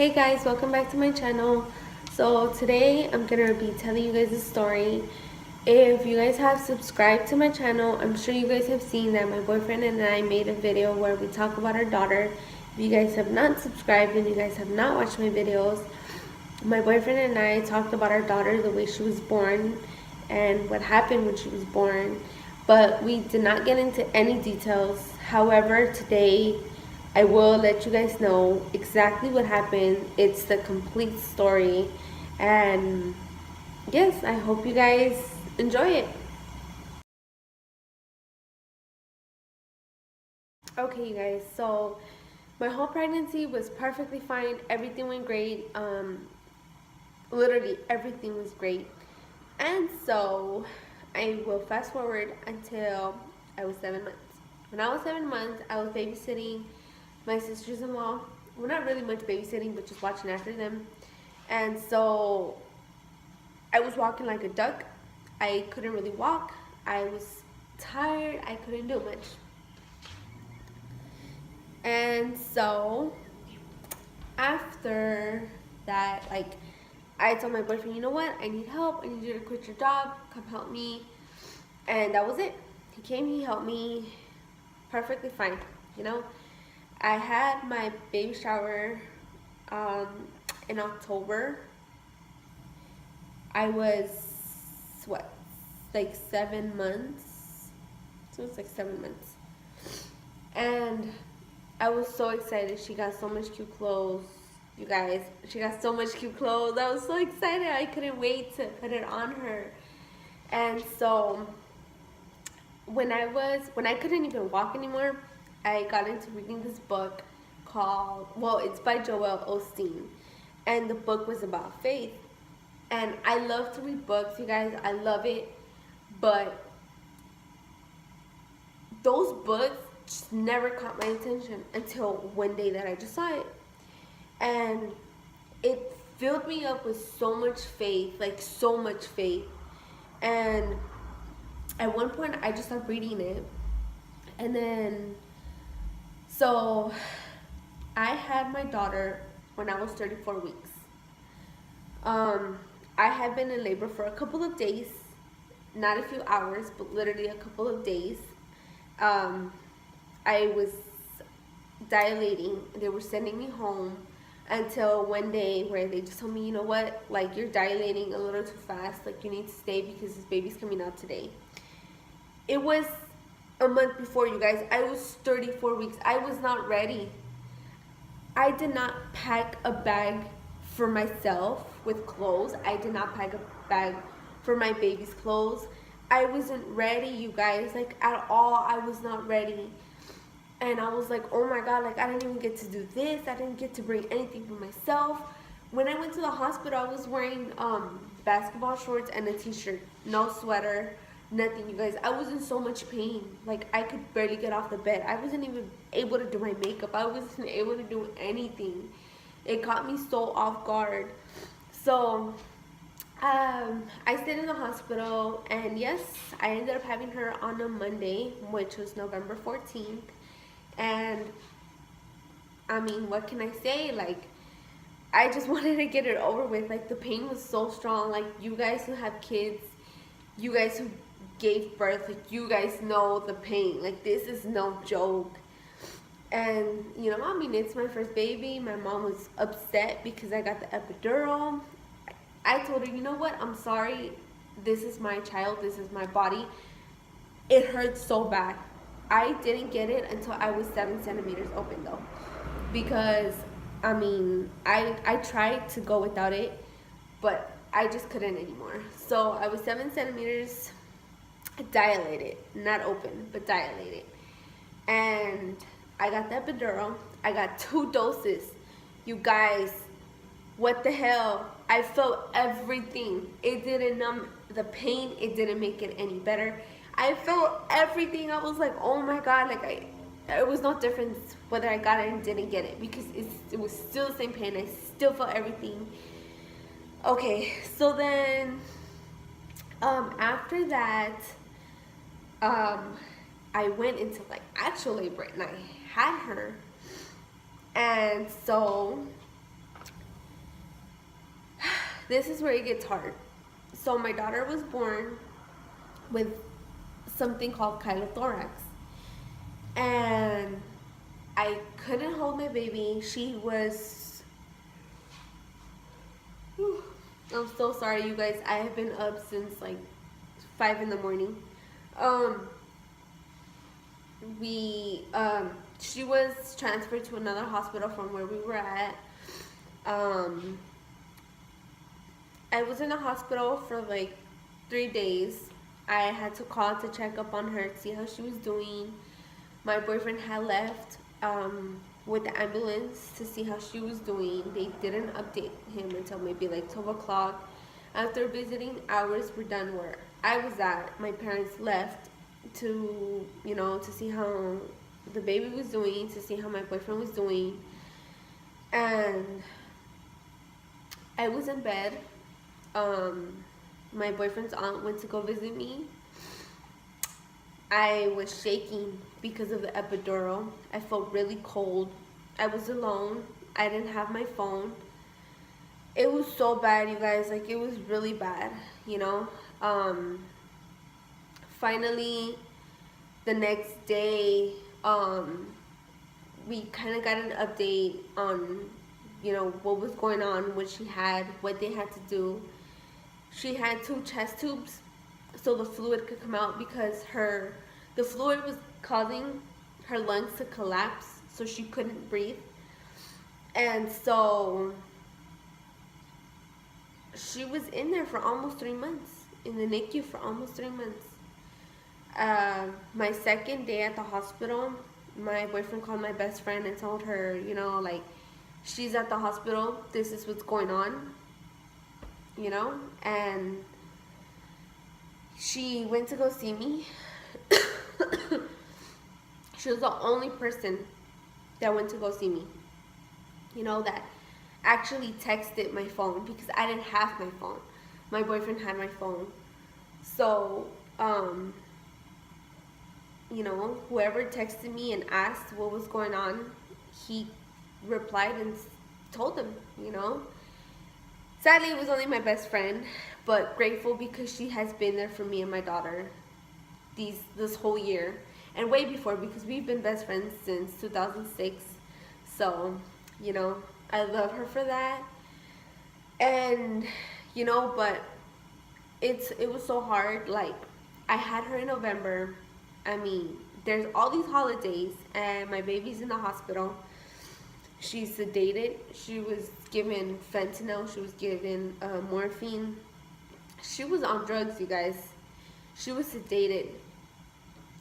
Hey guys, welcome back to my channel. So today I'm gonna be telling you guys a story. If you guys have subscribed to my channel, I'm sure you guys have seen that my boyfriend and I made a video where we talk about our daughter. If you guys have not subscribed and you guys have not watched my videos, my boyfriend and I talked about our daughter, the way she was born and what happened when she was born, but we did not get into any details. However, today I will let you guys know exactly what happened. It's the complete story. And yes, I hope you guys enjoy it. Okay, you guys, so my whole pregnancy was perfectly fine. Everything went great. Literally everything was great. And so I will fast forward until I was 7 months. When I was 7 months, I was babysitting my sisters-in-law. Well, not really much babysitting, but just watching after them. And so I was walking like a duck. I couldn't really walk. I was tired. I couldn't do much. And so after that, like, I told my boyfriend, you know what? I need help. I need you to quit your job. Come help me. And that was it. He came, he helped me perfectly fine, you know? I had my baby shower in October. I was, what, like 7 months? So it's like 7 months. And I was so excited. She got so much cute clothes. You guys, she got so much cute clothes. I was so excited. I couldn't wait to put it on her. And so when I couldn't even walk anymore, I got into reading this book called, well, it's by Joel Osteen. And the book was about faith. And I love to read books, you guys. I love it. But those books just never caught my attention until one day that I just saw it. And it filled me up with so much faith, like so much faith. And at one point, I just started reading it. And then, so I had my daughter when I was 34 weeks. I had been in labor for a couple of days, not a few hours, but literally a couple of days. I was dilating. They were sending me home until one day where they just told me, you know what, like, you're dilating a little too fast. Like, you need to stay because this baby's coming out today. It was a month before, you guys. I was 34 weeks. I was not ready. I did not pack a bag for myself with clothes. I did not pack a bag for my baby's clothes. I wasn't ready, you guys, like, at all. I was not ready. And I was like, oh my God, like, I didn't even get to do this. I didn't get to bring anything for myself. When I went to the hospital, I was wearing basketball shorts and a t-shirt, no sweater, nothing, you guys. I was in so much pain. Like, I could barely get off the bed. I wasn't even able to do my makeup. I wasn't able to do anything. It caught me so off guard. So I stayed in the hospital, and yes, I ended up having her on a Monday, which was November 14th. And I mean, what can I say? Like, I just wanted to get it over with. Like, the pain was so strong. Like, you guys who have kids, you guys who gave birth, like, you guys know the pain. Like, this is no joke. And, you know, I mean, it's my first baby. My mom was upset because I got the epidural. I told her, you know what? I'm sorry. This is my child. This is my body. It hurts so bad. I didn't get it until I was 7 centimeters open, though. Because, I mean, I tried to go without it, but I just couldn't anymore. So I was 7 centimeters dilated. Not open, but dilated. And I got the epidural. I got 2 doses. You guys, what the hell? I felt everything. It didn't numb the pain. It didn't make it any better. I felt everything. I was like, oh my God. Like, it was no difference whether I got it and didn't get it, because it was still the same pain. I still felt everything. Okay, so then after that, I went into, like, actual labor, and I had her. And so this is where it gets hard. So my daughter was born with something called chylothorax, and I couldn't hold my baby. She was, I'm so sorry, you guys. I have been up since like 5 in the morning. Um, she was transferred to another hospital from where we were at. Um, I was in the hospital for like 3 days. I had to call to check up on her to see how she was doing. My boyfriend had left with the ambulance to see how she was doing. They didn't update him until maybe like 12 o'clock. After visiting hours were done where I was at, my parents left to, to see how the baby was doing, to see how my boyfriend was doing. And I was in bed. My boyfriend's aunt went to go visit me. I was shaking because of the epidural. I felt really cold. I was alone. I didn't have my phone. It was so bad, you guys. Like, it was really bad, Finally, the next day, we kind of got an update on, what was going on, what she had, what they had to do. She had 2 chest tubes so the fluid could come out, because the fluid was causing her lungs to collapse, so she couldn't breathe. And so she was in there for almost 3 months, in the NICU for almost 3 months. My second day at the hospital, my boyfriend called my best friend and told her, she's at the hospital, this is what's going on, and she went to go see me. She was the only person that went to go see me, that actually texted my phone, because I didn't have my phone. My boyfriend had my phone. So, whoever texted me and asked what was going on, he replied and told them, Sadly, it was only my best friend, but grateful because she has been there for me and my daughter this whole year, and way before, because we've been best friends since 2006. So, I love her for that. And, but it was so hard. Like, I had her in November. I mean, there's all these holidays, and my baby's in the hospital. She's sedated. She was given fentanyl. She was given morphine. She was on drugs, you guys. She was sedated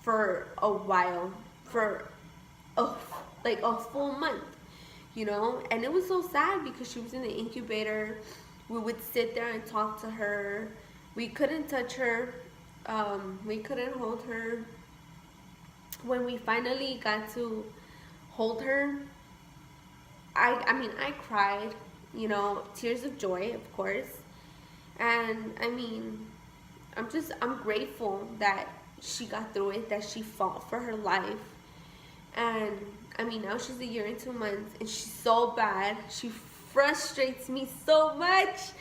for a while, for like a full month, and it was so sad because she was in the incubator. We would sit there and talk to her. We couldn't touch her. We couldn't hold her. When we finally got to hold her, I cried, tears of joy, of course. And I'm grateful that she got through it, that she fought for her life. And now she's 1 year and 2 months, and she's so bad. She frustrates me so much.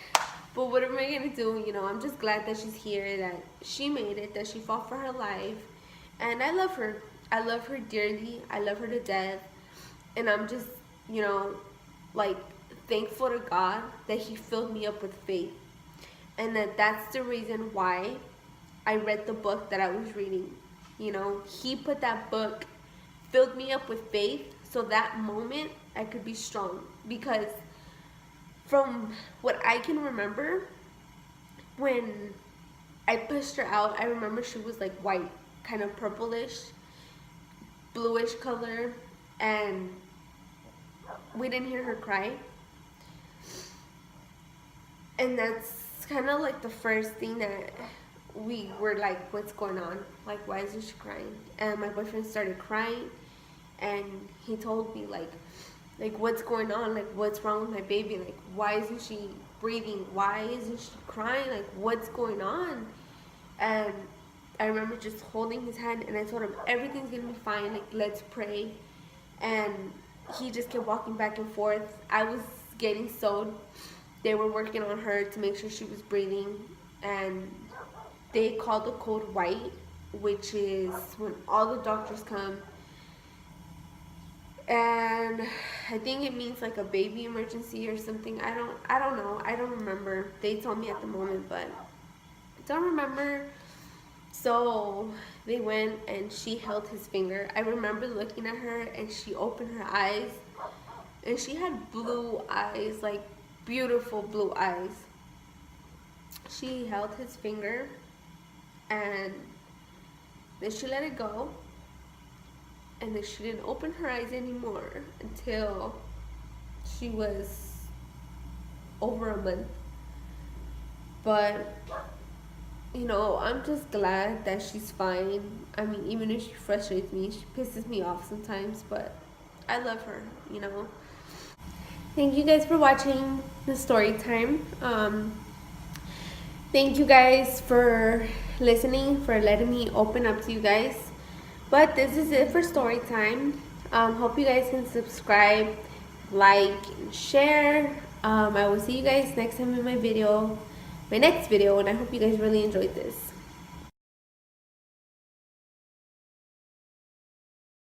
But what am I gonna do? I'm just glad that she's here, that she made it, that she fought for her life. And I love her. I love her dearly. I love her to death. And I'm just, thankful to God that He filled me up with faith. And that's the reason why I read the book that I was reading. He put that book, filled me up with faith, so that moment I could be strong. Because from what I can remember, when I pushed her out, I remember she was like white, kind of purplish, bluish color, and we didn't hear her cry. And that's kind of like the first thing that we were like, what's going on? Like, why isn't she crying? And my boyfriend started crying, and he told me like what's going on? Like, what's wrong with my baby? Like, why isn't she breathing? Why isn't she crying? Like, what's going on? And I remember just holding his hand, and I told him, everything's gonna be fine, like, let's pray. And he just kept walking back and forth. I was getting sewed They were working on her to make sure she was breathing, and they called the code white, which is when all the doctors come. And I think it means like a baby emergency or something. I don't know. I don't remember. They told me at the moment, but I don't remember. So they went and she held his finger. I remember looking at her and she opened her eyes and she had blue eyes, like beautiful blue eyes. She held his finger and then she let it go, and then she didn't open her eyes anymore until she was over a month. But you know, I'm just glad that she's fine. I mean, even if she frustrates me, she pisses me off sometimes, but I love her, you know. Thank you guys for watching the story time. Thank you guys for listening, for letting me open up to you guys. But this is it for story time. Hope you guys can subscribe, like, and share. I will see you guys next time in my next video, and I hope you guys really enjoyed this.